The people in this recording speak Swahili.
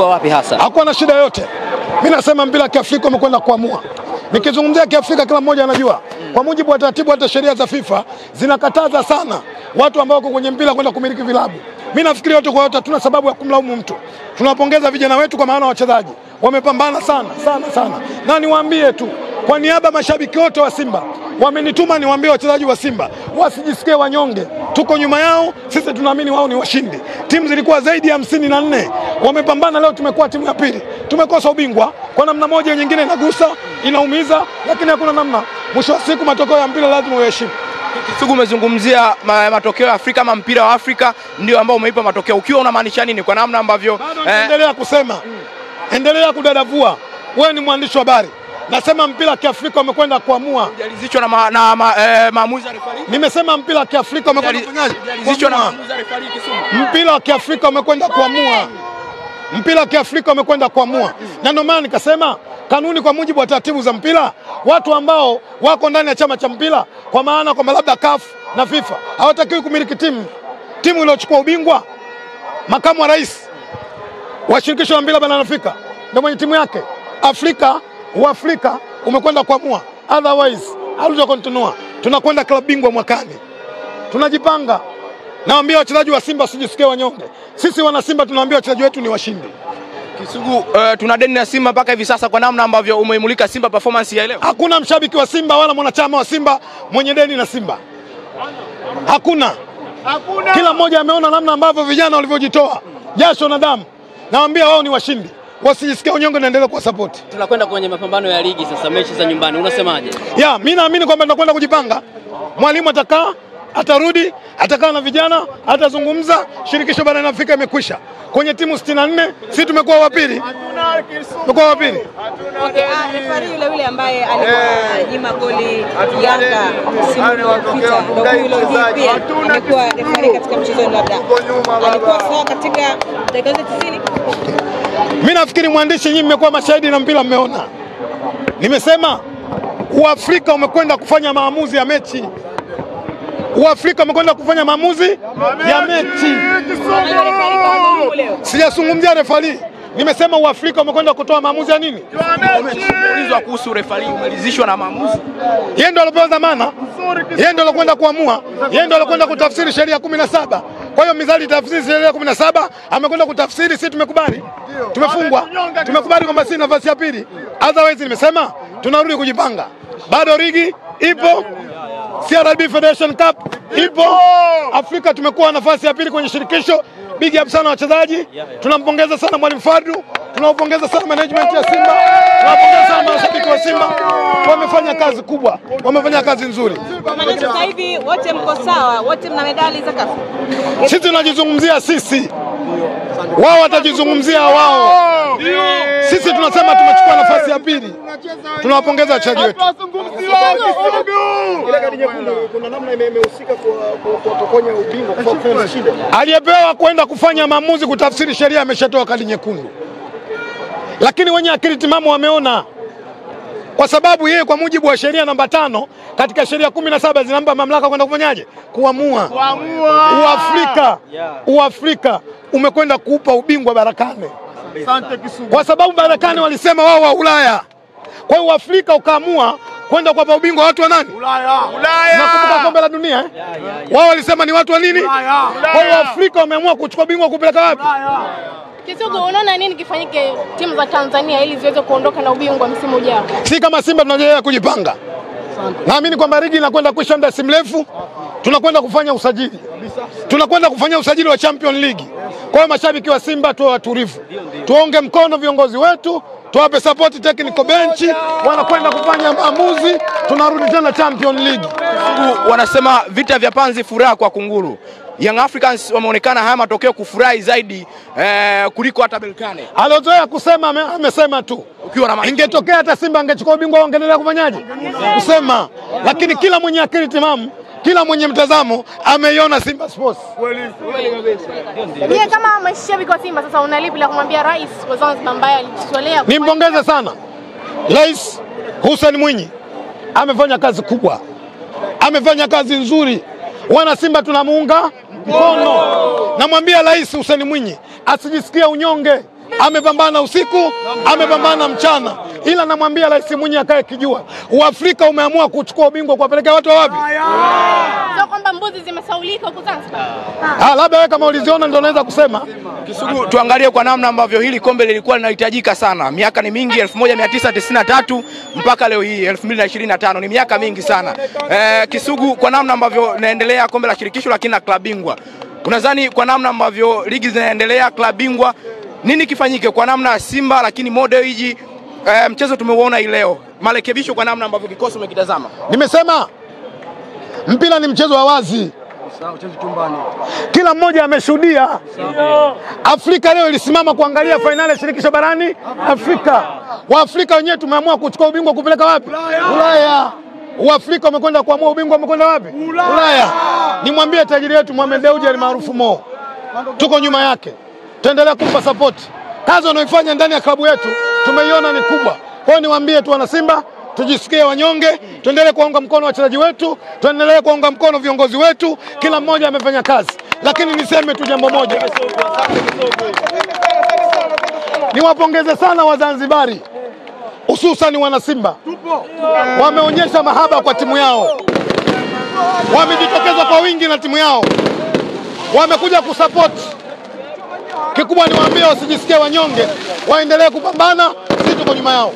ilikuwa wapi hasa? Hakuwa na shida yote. Mimi nasema mpira kiafrika umekwenda kuamua. Nikizungumzia kiafrika kila mmoja anajua. Kwa mujibu wa taratibu hata sheria za FIFA zinakataza sana watu ambao wako kwenye mpira kwenda kumiliki vilabu. Mimi nafikiri wote kwa wote hatuna sababu ya kumlaumu mtu. Tunawapongeza vijana wetu kwa maana wachezaji wamepambana sana. Na niwaambie tu kwa niaba mashabiki wote wa Simba wamenituma niwaambie wachezaji wa Simba wasijisikie wanyonge. Tuko nyuma yao, sisi tunaamini wao ni washindi. Timu zilikuwa zaidi ya 54. Wamepambana, leo tumekuwa timu ya pili. Tumekosa ubingwa kwa namna moja nyingine, inagusa, inaumiza, lakini hakuna namna. Mwisho wa siku matokeo ya mpira lazima uheshimu. Kisugu, umezungumzia matokeo ya Afrika ama mpira wa Afrika ndio ambao umeipa matokeo. Ukiwa unamaanisha nini kwa namna ambavyo endelea kusema, endelea kudadavua. Wewe ni mwandishi wa habari. Nasema mpira kiafrika umekwenda kuamua. Hujalizishwa na maamuzi ya refari? Nimesema mpira kiafrika umekwenda kufanyaje? Hujalizishwa na maamuzi ya refari Kisugu. Mpira kiafrika umekwenda kuamua. Mpira kiafrika umekwenda kuamua. Na ndio maana nikasema kanuni kwa mujibu wa taratibu za mpira, watu ambao wako ndani ya chama cha mpira kwa maana kwamba labda CAF na FIFA hawatakiwi kumiliki timu. Timu iliyochukua ubingwa, makamu wa rais wa shirikisho la mpira barani Afrika ndio mwenye timu yake. Afrika umekwenda kuamua. Otherwise, hatutokontinua. Tunakwenda klabu bingwa mwakani. Tunajipanga. Naambia wachezaji wa Simba usijisikie wanyonge. Sisi wana Simba tunaambia wachezaji wetu ni washindi. Kisugu, tuna deni na Simba mpaka hivi sasa kwa namna ambavyo umeimulika Simba performance ya leo. Hakuna mshabiki wa Simba wala mwanachama wa Simba mwenye deni na Simba. Hakuna. Kila mmoja ameona namna ambavyo vijana walivyojitoa jasho na damu. Naambia wao ni washindi. Wasijisikie unyonge, naendelea kwa support. Tunakwenda kwenye mapambano ya ligi sasa, mechi za nyumbani. Unasemaje? Mimi naamini kwamba tunakwenda kujipanga. Mwalimu atarudi, atakaa na vijana, atazungumza. Shirikisho barani Afrika imekwisha. Kwenye timu 64, sisi tumekuwa wa pili. Tumekuwa wa pili. Okay, refari yule ambaye aliponyima goli Yanga kupita ndio yule pia alikuwa refari katika mchezo labda. Alikuwa sawa katika dakika 90. Mimi nafikiri mwandishi, nyinyi mmekuwa mashahidi na mpira mmeona. Nimesema Uafrika umekwenda kufanya maamuzi ya mechi. Uafrika umekwenda kufanya maamuzi ya mechi. Sijazungumzia refari. Nimesema Uafrika umekwenda kutoa maamuzi ya nini? Umeulizwa kuhusu refari, umelizishwa na maamuzi. Yeye ndio alipewa dhamana. Yeye ndio alikwenda kuamua. Yeye ndio alikwenda kutafsiri sheria 17. Kwa hiyo mizali tafsiri sheria 17, amekwenda kutafsiri, sisi tumekubali. Tumefungwa. Tumekubali kwamba si nafasi ya pili. Otherwise nimesema tunarudi kujipanga. Bado ligi ipo. CRB Federation Cup ipo. Afrika tumekuwa nafasi ya pili kwenye shirikisho. Big up sana wachezaji. Tunampongeza sana Mwalimu Fadlu. Tunawapongeza sana management ya Simba. Tunawapongeza sana mashabiki wa Simba. Wamefanya kazi kubwa. Wamefanya kazi nzuri. Kwa maana sasa hivi wote mko sawa, wote mna medali za CAF. Sisi tunajizungumzia sisi. Wao watajizungumzia wao. Sisi tunasema tumechukua nafasi ya pili. Tunawapongeza wachezaji wetu. Ile kadi nyekundu kuna namna imehusika kwa kupokonya ubingwa kwa kufanya shida. Aliyepewa kwenda kufanya maamuzi kutafsiri sheria ameshatoa kadi nyekundu. Lakini wenye akili timamu wameona, kwa sababu yeye kwa mujibu wa sheria namba 5 katika sheria 17 zinampa mamlaka kwenda kufanyaje? Kuamua. Uafrika umekwenda kuupa ubingwa Barakane. Asante Kisugu. Kwa sababu Barakane walisema wao wa Ulaya. Kwa hiyo Afrika ukaamua kwenda kuwapa ubingwa watu wa nani? Ulaya. Nakumbuka kombe la dunia wao walisema ni watu wa nini? Kwa hiyo Afrika wameamua kuchukua ubingwa kupeleka wapi? Kisugu, unaona nini kifanyike timu za Tanzania ili ziweze kuondoka na ubingwa msimu ujao? Si kama Simba tunaendelea kujipanga. Naamini kwamba ligi inakwenda kuisha muda si mrefu. Tunakwenda kufanya usajili. Tunakwenda kufanya usajili wa Champion League. Kwa hiyo mashabiki wa Simba tuwe watulivu. Tuonge mkono viongozi wetu, tuwape support technical bench, wanakwenda kufanya maamuzi, tunarudi tena Champion League. Wanasema vita vya panzi furaha kwa kunguru. Young Africans wameonekana haya matokeo kufurahi zaidi kuliko hata Berkane. Alozoea kusema amesema tu. Ingetokea hata Simba angechukua ubingwa wangeendelea kufanyaje? Kusema. Lakini kila mwenye akili timamu, kila mwenye mtazamo ameiona Simba Sports. Yeye kama mashabiki wa Simba sasa unalipi la kumwambia rais wa Zanzibar ambaye alijitolea? Nimpongeze sana Rais Hussein Mwinyi. Amefanya kazi kubwa. Amefanya kazi nzuri. Wana Simba tunamuunga mkono. Namwambia Rais Hussein Mwinyi asijisikie unyonge. amepambana usiku, amepambana mchana, ila namwambia Rais Mwinyi akae kijua, Uafrika umeamua kuchukua ubingwa kuwapeleka watu wapi? Sio kwamba mbuzi zimesaulika huko Zanzibar. Labda wewe kama uliziona ndio unaweza kusema. Kisugu, tuangalie kwa namna ambavyo hili kombe lilikuwa linahitajika sana. Miaka ni mingi, 1993 mpaka leo hii 2025, ni miaka mingi sana. Kisugu, kwa namna ambavyo linaendelea kombe la shirikisho lakini na klabu bingwa, unadhani kwa namna ambavyo ligi zinaendelea, klabu bingwa, nini kifanyike kwa namna ya Simba lakini model hiji mchezo tumeuona hii leo, marekebisho kwa namna ambavyo kikosi umekitazama? Nimesema mpira ni mchezo wa wazi, kila mmoja ameshuhudia. Afrika leo ilisimama kuangalia fainali ya shirikisho barani Afrika. Waafrika wenyewe tumeamua kuchukua ubingwa kupeleka wapi? Ulaya. Uafrika umekwenda kuamua ubingwa, umekwenda wapi? Ulaya. Nimwambie tajiri wetu Mohamed Dewji almaarufu Mo, tuko nyuma yake, tuendelea kumpa support. Kazi anayoifanya ndani ya klabu yetu tumeiona ni kubwa. Kwa hiyo niwaambie tu wana Simba, tujisikie wanyonge, tuendelee kuunga mkono wachezaji wetu, tuendelee kuunga mkono viongozi wetu, kila mmoja amefanya kazi. Lakini niseme tu jambo moja, niwapongeze sana Wazanzibari, hususan wana Simba. Wameonyesha mahaba kwa timu yao, wamejitokeza kwa wingi na timu yao, wamekuja kusupport. Kikubwa niwaambie wasijisikie wanyonge, waendelee kupambana, sisi tuko nyuma yao.